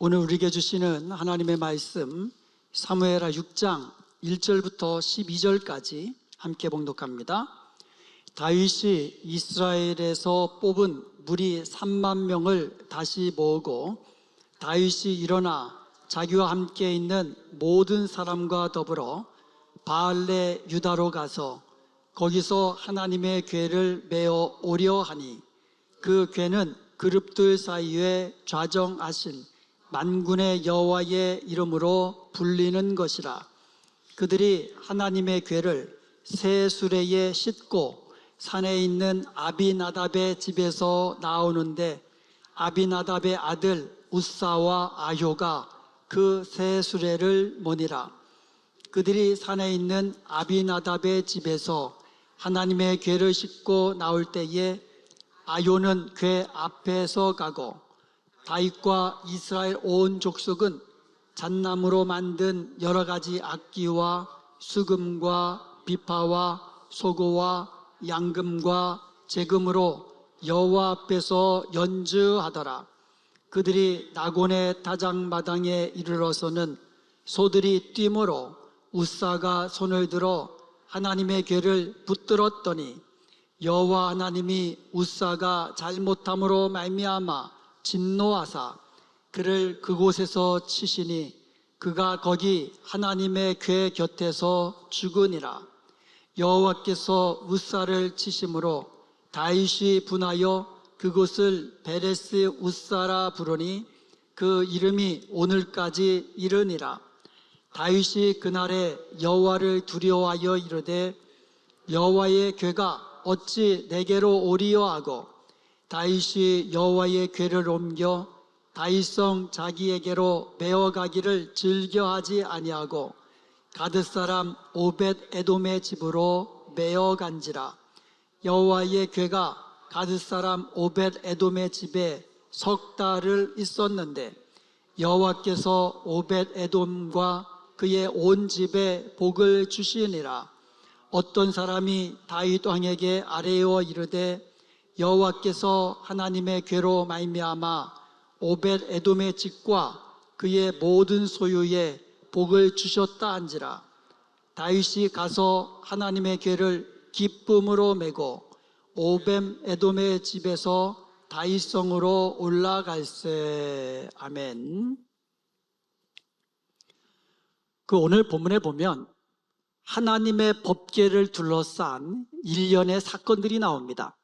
오늘 우리에게 주시는 하나님의 말씀 사무엘하 6장 1절부터 12절까지 함께 봉독합니다. 다윗이 이스라엘에서 뽑은 무리 3만 명을 다시 모으고 다윗이 일어나 자기와 함께 있는 모든 사람과 더불어 바알레 유다로 가서 거기서 하나님의 궤를 메어 오려 하니 그 궤는 그룹들 사이에 좌정하신 만군의 여호와의 이름으로 불리는 것이라. 그들이 하나님의 궤를 새 수레에 싣고 산에 있는 아비나답의 집에서 나오는데 아비나답의 아들 우사와 아효가 그 새 수레를 모니라. 그들이 산에 있는 아비나답의 집에서 하나님의 궤를 싣고 나올 때에 아효는 궤 앞에서 가고 다윗과 이스라엘 온 족속은 잣나무로 만든 여러 가지 악기와 수금과 비파와 소고와 양금과 제금으로 여호와 앞에서 연주하더라. 그들이 나곤의 다장마당에 이르러서는 소들이 뛰므로 우사가 손을 들어 하나님의 궤를 붙들었더니 여호와 하나님이 우사가 잘못함으로 말미암아 진노하사 그를 그곳에서 치시니 그가 거기 하나님의 궤 곁에서 죽으니라. 여호와께서 우사를 치심으로 다윗이 분하여 그곳을 베레스 우사라 부르니 그 이름이 오늘까지 이르니라. 다윗이 그날에 여호와를 두려워하여 이르되 여호와의 궤가 어찌 내게로 오리요 하고 다윗이 여호와의 궤를 옮겨 다윗성 자기에게로 메어가기를 즐겨하지 아니하고 가드 사람 오벳 에돔의 집으로 메어간지라. 여호와의 궤가 가드 사람 오벳 에돔의 집에 석 달을 있었는데 여호와께서 오벳 에돔과 그의 온 집에 복을 주시니라. 어떤 사람이 다윗 왕에게 아뢰어 이르되 여호와께서 하나님의 궤로 말미암아 오벳 에돔의 집과 그의 모든 소유에 복을 주셨다 한지라. 다윗이 가서 하나님의 궤를 기쁨으로 메고 오벳 에돔의 집에서 다윗성으로 올라갈세. 아멘. 오늘 본문에 보면 하나님의 법궤를 둘러싼 일련의 사건들이 나옵니다.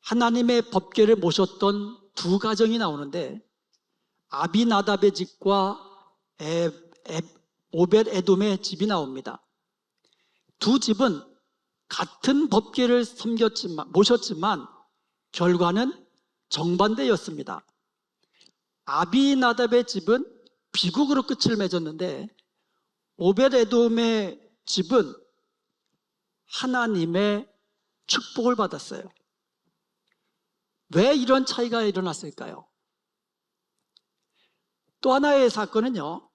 하나님의 법궤를 모셨던 두 가정이 나오는데 아비나답의 집과 오벳 에돔의 집이 나옵니다. 두 집은 같은 법궤를 모셨지만 결과는 정반대였습니다. 아비나답의 집은 비극으로 끝을 맺었는데 오벳 에돔의 집은 하나님의 축복을 받았어요. 왜 이런 차이가 일어났을까요? 또 하나의 사건은요,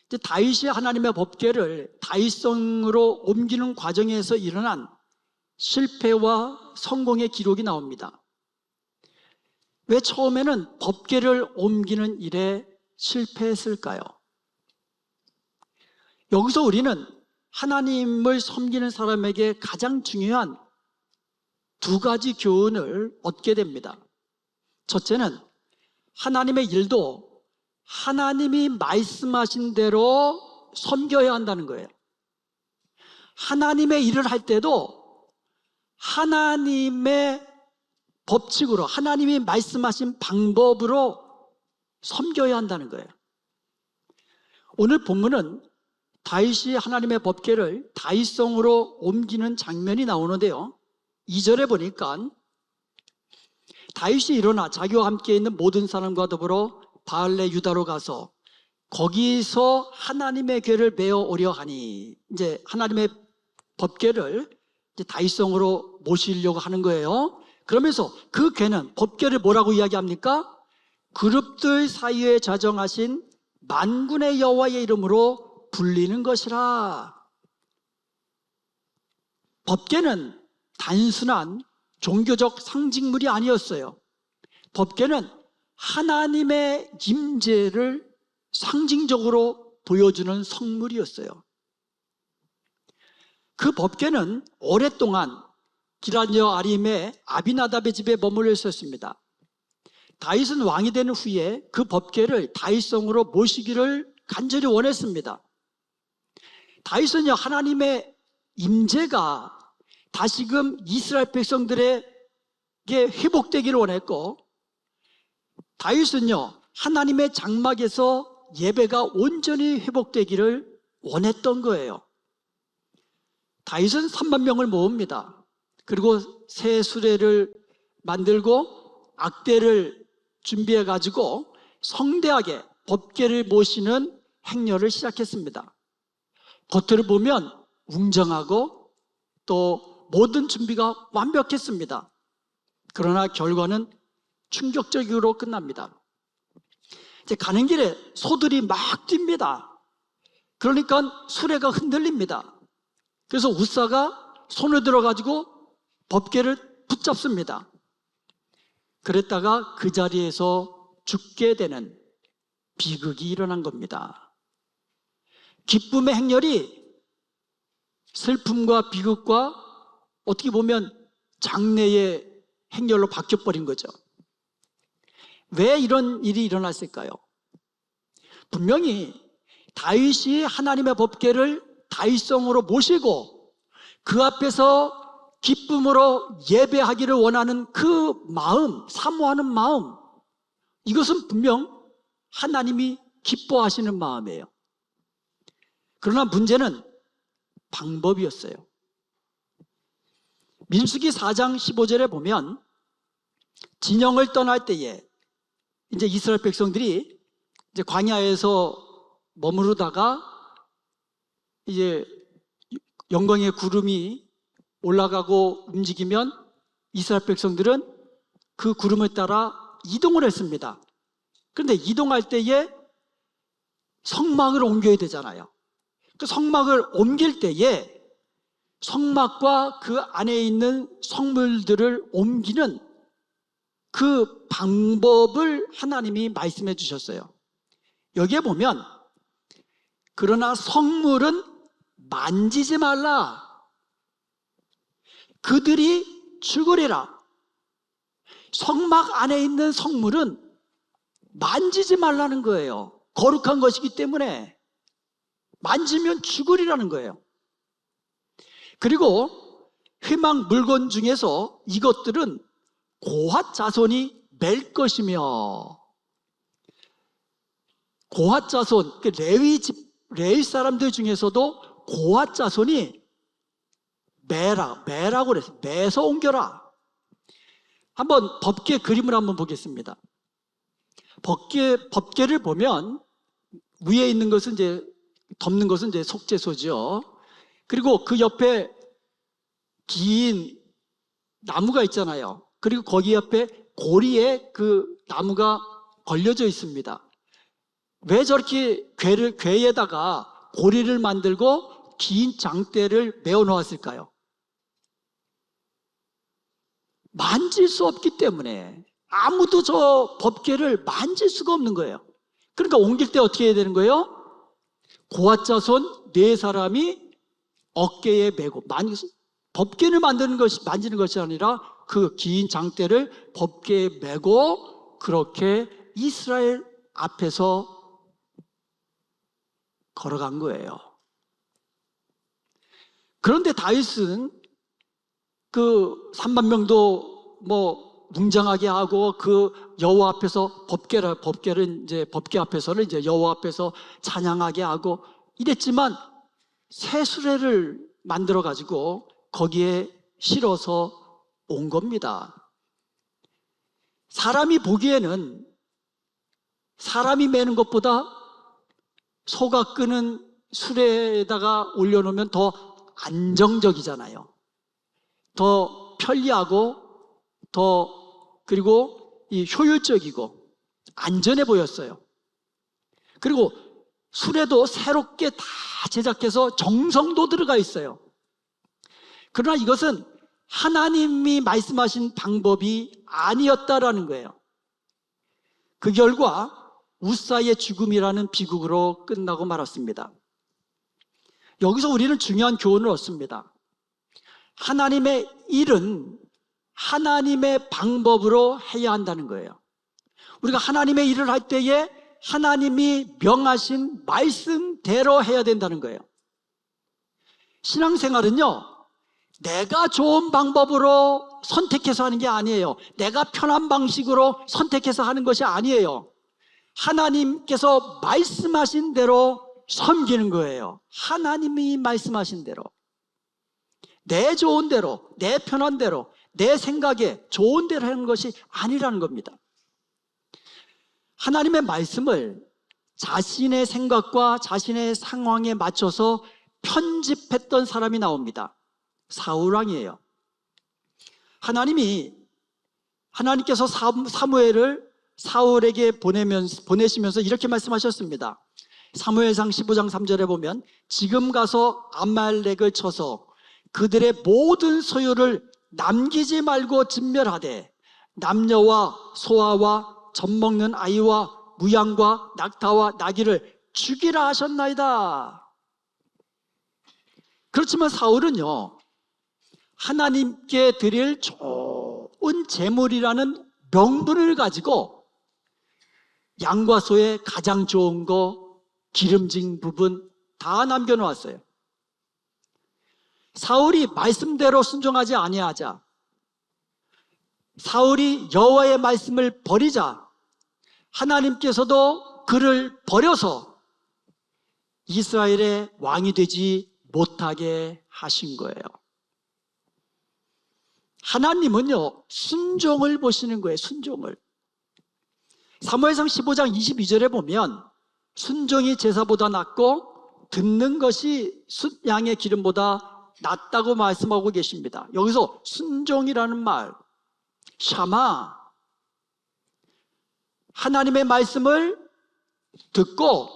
이제 다윗이 하나님의 법궤를 다윗성으로 옮기는 과정에서 일어난 실패와 성공의 기록이 나옵니다. 왜 처음에는 법궤를 옮기는 일에 실패했을까요? 여기서 우리는 하나님을 섬기는 사람에게 가장 중요한 두 가지 교훈을 얻게 됩니다. 첫째는 하나님의 일도 하나님이 말씀하신 대로 섬겨야 한다는 거예요. 하나님의 일을 할 때도 하나님의 법칙으로, 하나님이 말씀하신 방법으로 섬겨야 한다는 거예요. 오늘 본문은 다윗이 하나님의 법궤를 다윗성으로 옮기는 장면이 나오는데요, 2절에 보니까 다윗이 일어나 자기와 함께 있는 모든 사람과 더불어 바알레 유다로 가서 거기서 하나님의 궤를 메어 오려 하니, 이제 하나님의 법궤를 이제 다윗성으로 모시려고 하는 거예요. 그러면서 그 궤는, 법궤를 뭐라고 이야기합니까? 그룹들 사이에 자정하신 만군의 여호와의 이름으로 불리는 것이라. 법궤는 단순한 종교적 상징물이 아니었어요. 법궤는 하나님의 임재를 상징적으로 보여주는 성물이었어요. 그 법궤는 오랫동안 기럇여 아림의 아비나답의 집에 머물러 있었습니다. 다윗은 왕이 된 후에 그 법궤를 다윗성으로 모시기를 간절히 원했습니다. 다윗은요, 하나님의 임재가 다시금 이스라엘 백성들에게 회복되기를 원했고, 다윗은요, 하나님의 장막에서 예배가 온전히 회복되기를 원했던 거예요. 다윗은 3만 명을 모읍니다. 그리고 새 수레를 만들고 악대를 준비해 가지고 성대하게 법궤를 모시는 행렬을 시작했습니다. 겉으로 보면 웅장하고 또 모든 준비가 완벽했습니다. 그러나 결과는 충격적으로 끝납니다. 이제 가는 길에 소들이 막 뜁니다. 그러니까 수레가 흔들립니다. 그래서 웃사가 손을 들어가지고 법궤를 붙잡습니다. 그랬다가 그 자리에서 죽게 되는 비극이 일어난 겁니다. 기쁨의 행렬이 슬픔과 비극과 어떻게 보면 장래의 행렬로 바뀌어버린 거죠. 왜 이런 일이 일어났을까요? 분명히 다윗이 하나님의 법궤를 다윗성으로 모시고 그 앞에서 기쁨으로 예배하기를 원하는 그 마음, 사모하는 마음, 이것은 분명 하나님이 기뻐하시는 마음이에요. 그러나 문제는 방법이었어요. 민수기 4장 15절에 보면 진영을 떠날 때에 이제 이스라엘 백성들이 이제 광야에서 머무르다가 이제 영광의 구름이 올라가고 움직이면 이스라엘 백성들은 그 구름을 따라 이동을 했습니다. 그런데 이동할 때에 성막을 옮겨야 되잖아요. 그 성막을 옮길 때에 성막과 그 안에 있는 성물들을 옮기는 그 방법을 하나님이 말씀해 주셨어요. 여기에 보면 그러나 성물은 만지지 말라. 그들이 죽으리라. 성막 안에 있는 성물은 만지지 말라는 거예요. 거룩한 것이기 때문에 만지면 죽으리라는 거예요. 그리고 회막 물건 중에서 이것들은 고핫 자손이 맬 것이며, 고핫 자손, 레위 사람들 중에서도 고핫 자손이 매라고 그랬어요. 매서 옮겨라. 한번 법궤 그림을 한번 보겠습니다. 법궤를 보면 위에 있는 것은 이제 덮는 것은 이제 속죄소죠. 그리고 그 옆에 긴 나무가 있잖아요. 그리고 거기 옆에 고리에 그 나무가 걸려져 있습니다. 왜 저렇게 궤에다가 고리를 만들고 긴 장대를 메어 놓았을까요? 만질 수 없기 때문에 아무도 저 법궤를 만질 수가 없는 거예요. 그러니까 옮길 때 어떻게 해야 되는 거예요? 고핫 자손 4사람이 어깨에 메고, 법궤를 만지는 것이 아니라 그 긴 장대를 법궤에 메고 그렇게 이스라엘 앞에서 걸어간 거예요. 그런데 다윗은 그 3만 명도 뭐 웅장하게 하고 그 여호와 앞에서 법궤를 이제 법궤 앞에서는 이제 여호와 앞에서 찬양하게 하고 이랬지만 새 수레를 만들어 가지고 거기에 실어서 온 겁니다. 사람이 보기에는 사람이 매는 것보다 소가 끄는 수레에다가 올려놓으면 더 안정적이잖아요. 더 편리하고 그리고 이 효율적이고 안전해 보였어요. 그리고 수레도 새롭게 다 제작해서 정성도 들어가 있어요. 그러나 이것은 하나님이 말씀하신 방법이 아니었다라는 거예요. 그 결과 우사의 죽음이라는 비극으로 끝나고 말았습니다. 여기서 우리는 중요한 교훈을 얻습니다. 하나님의 일은 하나님의 방법으로 해야 한다는 거예요. 우리가 하나님의 일을 할 때에 하나님이 명하신 말씀대로 해야 된다는 거예요. 신앙생활은요, 내가 좋은 방법으로 선택해서 하는 게 아니에요. 내가 편한 방식으로 선택해서 하는 것이 아니에요. 하나님께서 말씀하신 대로 섬기는 거예요. 하나님이 말씀하신 대로, 내 좋은 대로, 내 편한 대로, 내 생각에 좋은 대로 하는 것이 아니라는 겁니다. 하나님의 말씀을 자신의 생각과 자신의 상황에 맞춰서 편집했던 사람이 나옵니다. 사울왕이에요. 하나님께서 사무엘을 사울에게 보내시면서 이렇게 말씀하셨습니다. 사무엘상 15장 3절에 보면 지금 가서 아말렉을 쳐서 그들의 모든 소유를 남기지 말고 진멸하되 남녀와 소아와 젖먹는 아이와 무양과 낙타와 나귀를 죽이라 하셨나이다. 그렇지만 사울은요, 하나님께 드릴 좋은 제물이라는 명분을 가지고 양과 소의 가장 좋은 거, 기름진 부분 다 남겨놓았어요. 사울이 말씀대로 순종하지 아니하자, 사울이 여호와의 말씀을 버리자 하나님께서도 그를 버려서 이스라엘의 왕이 되지 못하게 하신 거예요. 하나님은요, 순종을 보시는 거예요. 순종을. 사무엘상 15장 22절에 보면 순종이 제사보다 낫고 듣는 것이 양의 기름보다 낫다고 말씀하고 계십니다. 여기서 순종이라는 말, 샤마, 하나님의 말씀을 듣고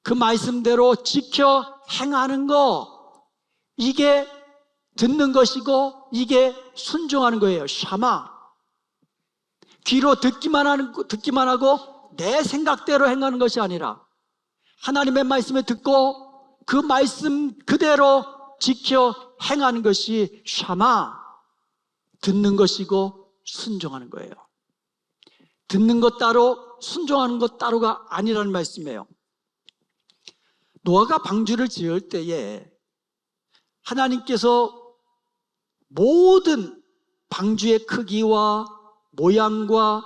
그 말씀대로 지켜 행하는 거, 이게 듣는 것이고 이게 순종하는 거예요. 샤마. 귀로 듣기만 하고 내 생각대로 행하는 것이 아니라 하나님의 말씀을 듣고 그 말씀 그대로 지켜 행하는 것이 샤마, 듣는 것이고 순종하는 거예요. 듣는 것 따로 순종하는 것 따로가 아니라는 말씀이에요. 노아가 방주를 지을 때에 하나님께서 모든 방주의 크기와 모양과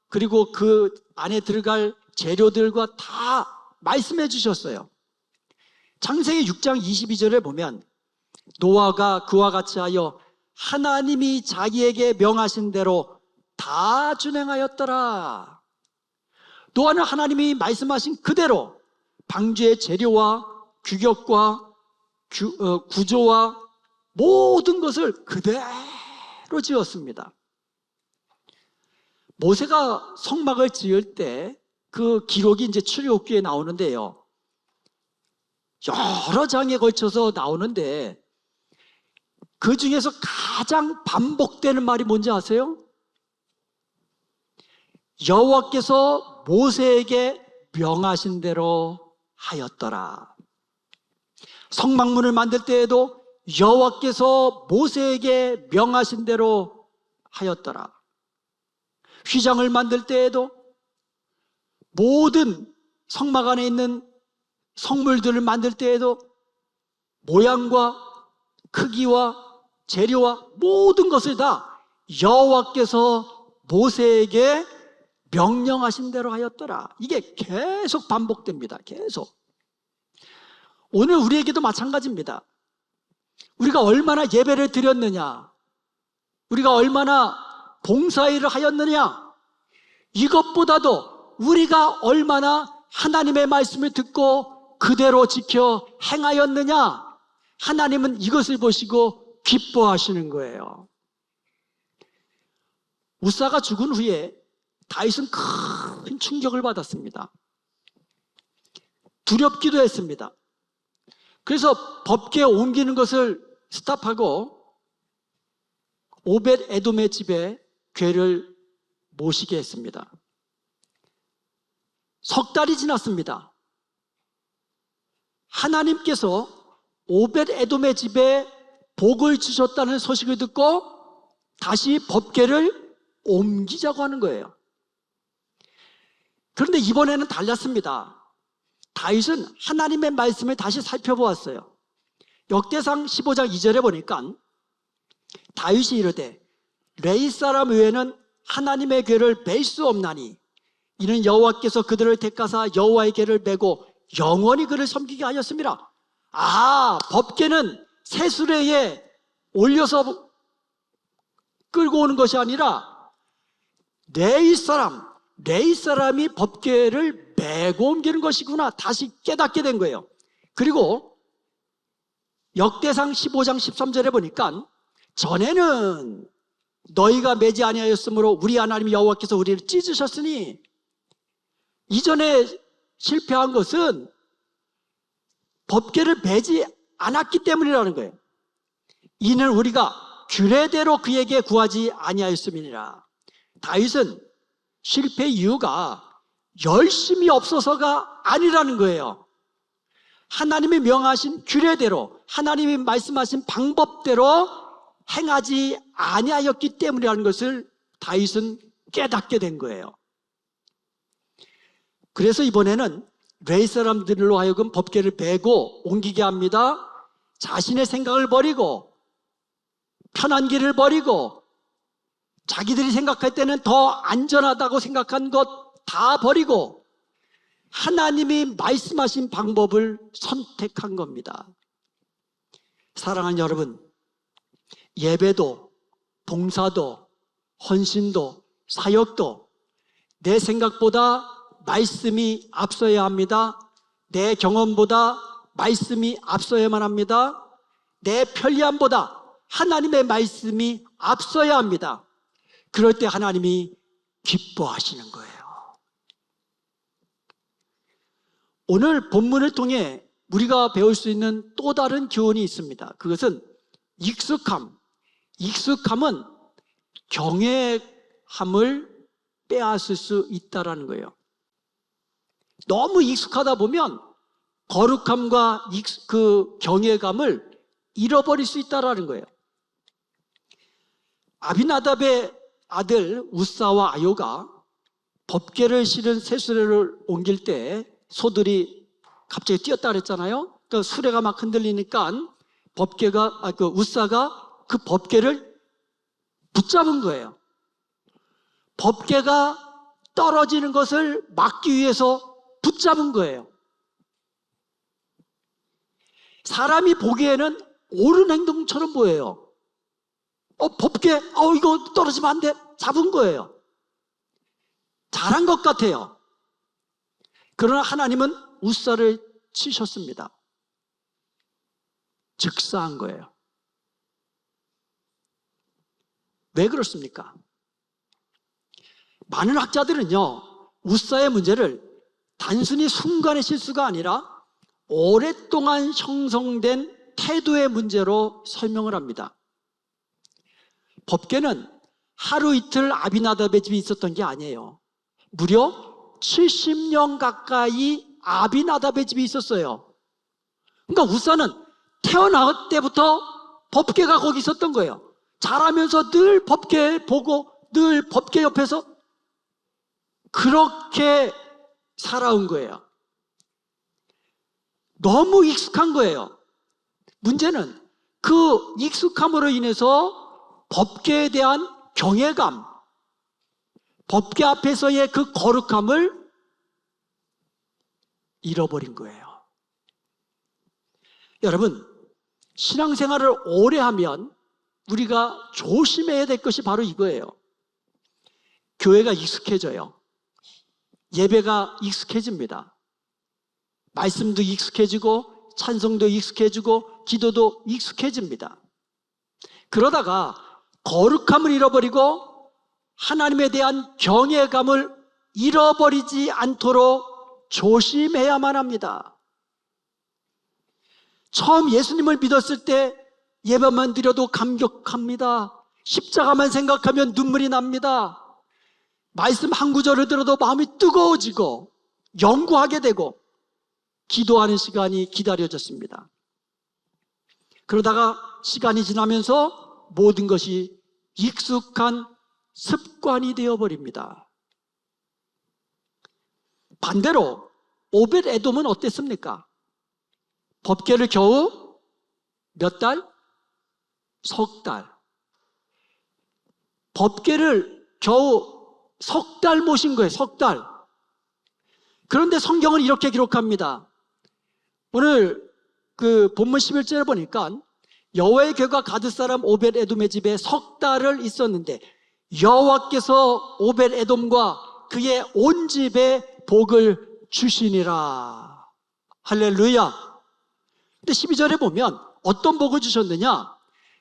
그리고 그 안에 들어갈 재료들과 다 말씀해 주셨어요. 창세기 6장 22절에 보면 노아가 그와 같이 하여 하나님이 자기에게 명하신 대로 다 준행하였더라. 노아는 하나님이 말씀하신 그대로 방주의 재료와 규격과 구조와 모든 것을 그대로 지었습니다. 모세가 성막을 지을 때 그 기록이 이제 출애굽기에 나오는데요, 여러 장에 걸쳐서 나오는데 그 중에서 가장 반복되는 말이 뭔지 아세요? 여호와께서 모세에게 명하신 대로 하였더라. 성막문을 만들 때에도 여호와께서 모세에게 명하신 대로 하였더라. 휘장을 만들 때에도 모든 성막 안에 있는 성물들을 만들 때에도 모양과 크기와 재료와 모든 것을 다 여호와께서 모세에게 명령하신 대로 하였더라. 이게 계속 반복됩니다. 계속. 오늘 우리에게도 마찬가지입니다. 우리가 얼마나 예배를 드렸느냐, 우리가 얼마나 봉사일을 하였느냐, 이것보다도 우리가 얼마나 하나님의 말씀을 듣고 그대로 지켜 행하였느냐, 하나님은 이것을 보시고 기뻐하시는 거예요. 우사가 죽은 후에 다윗은 큰 충격을 받았습니다. 두렵기도 했습니다. 그래서 법궤 옮기는 것을 스탑하고 오벳 에돔의 집에 궤를 모시게 했습니다. 석 달이 지났습니다. 하나님께서 오벳 에돔의 집에 복을 주셨다는 소식을 듣고 다시 법궤를 옮기자고 하는 거예요. 그런데 이번에는 달랐습니다. 다윗은 하나님의 말씀을 다시 살펴보았어요. 역대상 15장 2절에 보니까 다윗이 이르되 레이 사람 외에는 하나님의 궤를 맬 수 없나니 이는 여호와께서 그들을 택하사 여호와의 궤를 메고 영원히 그를 섬기게 하였습니다. 법궤는 세수레에 올려서 끌고 오는 것이 아니라 레이 사람이 법궤를 메고 옮기는 것이구나 다시 깨닫게 된 거예요. 그리고 역대상 15장 13절에 보니까 전에는 너희가 매지 아니하였으므로 우리 하나님 여호와께서 우리를 찢으셨으니 이전에 실패한 것은 법궤를 매지 않았기 때문이라는 거예요. 이는 우리가 규례대로 그에게 구하지 아니하였음이니라. 다윗은 실패 이유가 열심이 없어서가 아니라는 거예요. 하나님이 명하신 규례대로 하나님이 말씀하신 방법대로 행하지 아니하였기 때문이라는 것을 다윗은 깨닫게 된 거예요. 그래서 이번에는 레위 사람들로 하여금 법궤를 베고 옮기게 합니다. 자신의 생각을 버리고 편한 길을 버리고 자기들이 생각할 때는 더 안전하다고 생각한 것 다 버리고 하나님이 말씀하신 방법을 선택한 겁니다. 사랑하는 여러분, 예배도 봉사도 헌신도 사역도 내 생각보다 말씀이 앞서야 합니다. 내 경험보다 말씀이 앞서야만 합니다. 내 편리함보다 하나님의 말씀이 앞서야 합니다. 그럴 때 하나님이 기뻐하시는 거예요. 오늘 본문을 통해 우리가 배울 수 있는 또 다른 교훈이 있습니다. 그것은 익숙함은 경외함을 빼앗을 수 있다는 거예요. 너무 익숙하다 보면 거룩함과 그 경외감을 잃어버릴 수 있다는 거예요. 아비나답의 아들 우사와 아요가 법궤를 실은 세수레를 옮길 때 소들이 갑자기 뛰었다 그랬잖아요. 그러니까 수레가 막 흔들리니까 우사가 그 법궤를 붙잡은 거예요. 법궤가 떨어지는 것을 막기 위해서 붙잡은 거예요. 사람이 보기에는 옳은 행동처럼 보여요. 법궤, 이거 떨어지면 안 돼. 잡은 거예요. 잘한 것 같아요. 그러나 하나님은 우사를 치셨습니다. 즉사한 거예요. 왜 그렇습니까? 많은 학자들은요, 우사의 문제를 단순히 순간의 실수가 아니라 오랫동안 형성된 태도의 문제로 설명을 합니다. 법궤는 하루 이틀 아비나답의 집에 있었던 게 아니에요. 무려 70년 가까이 아비나답의 집에 있었어요. 그러니까 우사는 태어날 때부터 법궤가 거기 있었던 거예요. 자라면서 늘 법궤 보고 늘 법궤 옆에서 그렇게 살아온 거예요. 너무 익숙한 거예요. 문제는 그 익숙함으로 인해서 법궤에 대한 경외감, 법궤 앞에서의 그 거룩함을 잃어버린 거예요. 여러분, 신앙생활을 오래 하면 우리가 조심해야 될 것이 바로 이거예요. 교회가 익숙해져요. 예배가 익숙해집니다. 말씀도 익숙해지고 찬송도 익숙해지고 기도도 익숙해집니다. 그러다가 거룩함을 잃어버리고 하나님에 대한 경외감을 잃어버리지 않도록 조심해야만 합니다. 처음 예수님을 믿었을 때 예배만 드려도 감격합니다. 십자가만 생각하면 눈물이 납니다. 말씀 한 구절을 들어도 마음이 뜨거워지고 연구하게 되고 기도하는 시간이 기다려졌습니다. 그러다가 시간이 지나면서 모든 것이 익숙한 습관이 되어버립니다. 반대로 오벳 에돔은 어땠습니까? 법궤를 겨우 몇 달? 석 달. 법궤를 겨우 석 달 모신 거예요. 석 달. 그런데 성경은 이렇게 기록합니다. 오늘 그 본문 11절에 보니까 여호와의 궤가 가드 사람 오벳 에돔의 집에 석 달을 있었는데 여호와께서 오벳 에돔과 그의 온 집에 복을 주시니라. 할렐루야. 근데 12절에 보면 어떤 복을 주셨느냐?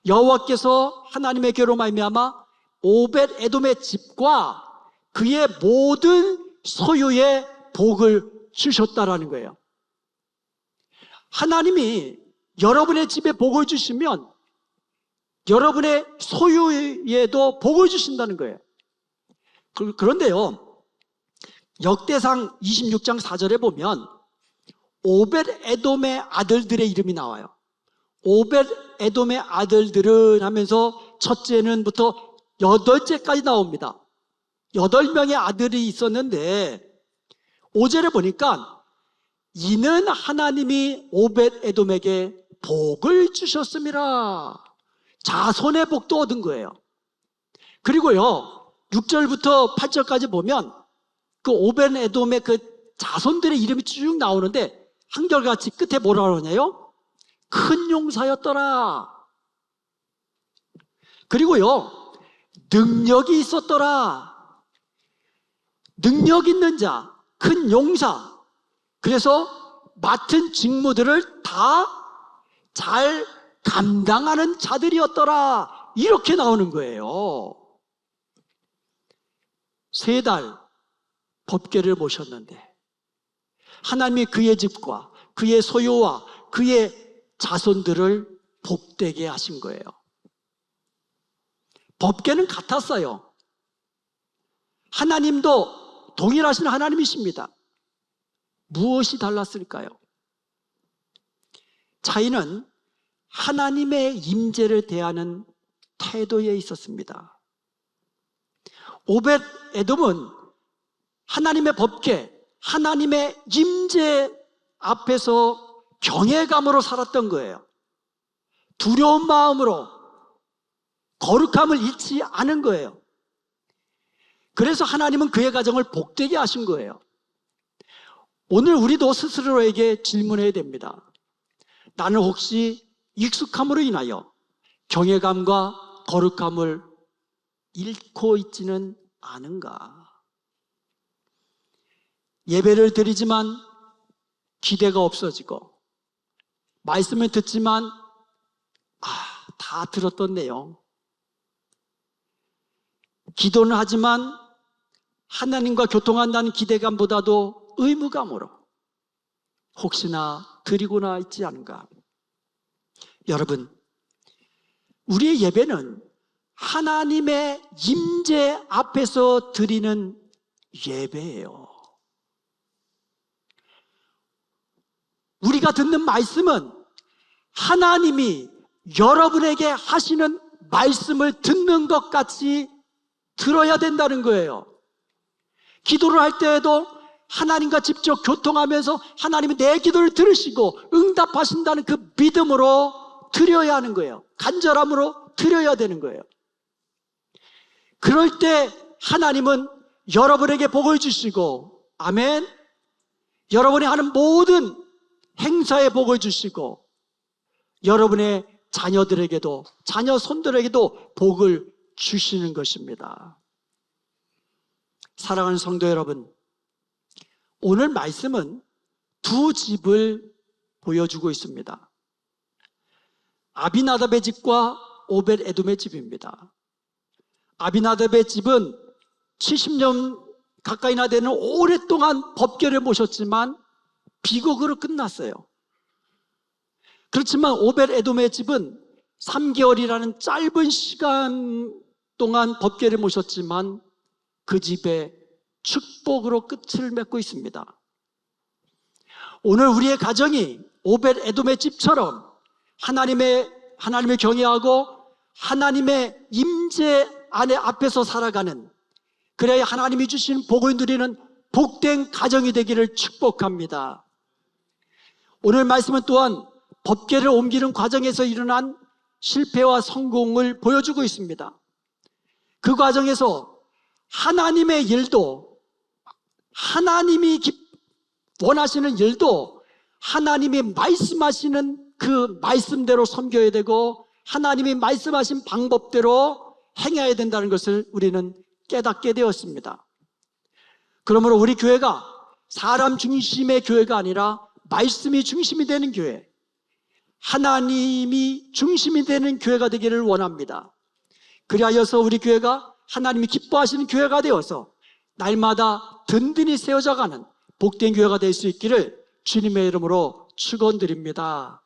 여호와께서 하나님의 궤로 말미암아 오벳 에돔의 집과 그의 모든 소유에 복을 주셨다라는 거예요. 하나님이 여러분의 집에 복을 주시면 여러분의 소유에도 복을 주신다는 거예요. 그런데요, 역대상 26장 4절에 보면 오벳 에돔의 아들들의 이름이 나와요. 오벳 에돔의 아들들은 하면서 첫째는부터 8째까지 나옵니다. 8명의 아들이 있었는데 5절에 보니까 이는 하나님이 오벳 에돔에게 복을 주셨음이라. 자손의 복도 얻은 거예요. 그리고요 6절부터 8절까지 보면 그 오벳 에돔의 그 자손들의 이름이 쭉 나오는데 한결같이 끝에 뭐라 그러냐요? 큰 용사였더라. 그리고요 능력이 있었더라. 능력 있는 자, 큰 용사. 그래서 맡은 직무들을 다 잘 감당하는 자들이었더라. 이렇게 나오는 거예요. 3달 법궤를 모셨는데 하나님이 그의 집과 그의 소유와 그의 자손들을 복되게 하신 거예요. 법궤는 같았어요. 하나님도 동일하신 하나님이십니다. 무엇이 달랐을까요? 차이는 하나님의 임재를 대하는 태도에 있었습니다. 오벳 에돔은 하나님의 법궤, 하나님의 임재 앞에서 경외감으로 살았던 거예요. 두려운 마음으로 거룩함을 잃지 않은 거예요. 그래서 하나님은 그의 가정을 복되게 하신 거예요. 오늘 우리도 스스로에게 질문해야 됩니다. 나는 혹시 익숙함으로 인하여 경외감과 거룩함을 잃고 있지는 않은가? 예배를 드리지만 기대가 없어지고 말씀을 듣지만 다 들었던 내용, 기도는 하지만 하나님과 교통한다는 기대감보다도 의무감으로 혹시나 드리고나 있지 않은가? 여러분, 우리의 예배는 하나님의 임재 앞에서 드리는 예배예요. 우리가 듣는 말씀은 하나님이 여러분에게 하시는 말씀을 듣는 것 같이 들어야 된다는 거예요. 기도를 할 때에도 하나님과 직접 교통하면서 하나님이 내 기도를 들으시고 응답하신다는 그 믿음으로 드려야 하는 거예요. 간절함으로 드려야 되는 거예요. 그럴 때 하나님은 여러분에게 복을 주시고, 아멘. 여러분이 하는 모든 행사에 복을 주시고 여러분의 자녀들에게도, 자녀 손들에게도 복을 주시는 것입니다. 사랑하는 성도 여러분, 오늘 말씀은 두 집을 보여주고 있습니다. 아비나답의 집과 오벳 에돔의 집입니다. 아비나답의 집은 70년 가까이나 되는 오랫동안 법궤를 모셨지만 비극으로 끝났어요. 그렇지만 오벳 에돔의 집은 3개월이라는 짧은 시간 동안 법궤를 모셨지만 그 집에 축복으로 끝을 맺고 있습니다. 오늘 우리의 가정이 오벳 에돔의 집처럼 하나님을 경외하고 하나님의 임재 안에 앞에서 살아가는, 그래야 하나님이 주신 복을 누리는 복된 가정이 되기를 축복합니다. 오늘 말씀은 또한 법궤를 옮기는 과정에서 일어난 실패와 성공을 보여주고 있습니다. 그 과정에서 하나님의 일도, 하나님이 원하시는 일도 하나님이 말씀하시는 그 말씀대로 섬겨야 되고 하나님이 말씀하신 방법대로 행해야 된다는 것을 우리는 깨닫게 되었습니다. 그러므로 우리 교회가 사람 중심의 교회가 아니라 말씀이 중심이 되는 교회, 하나님이 중심이 되는 교회가 되기를 원합니다. 그리하여서 우리 교회가 하나님이 기뻐하시는 교회가 되어서 날마다 든든히 세워져가는 복된 교회가 될 수 있기를 주님의 이름으로 축원드립니다.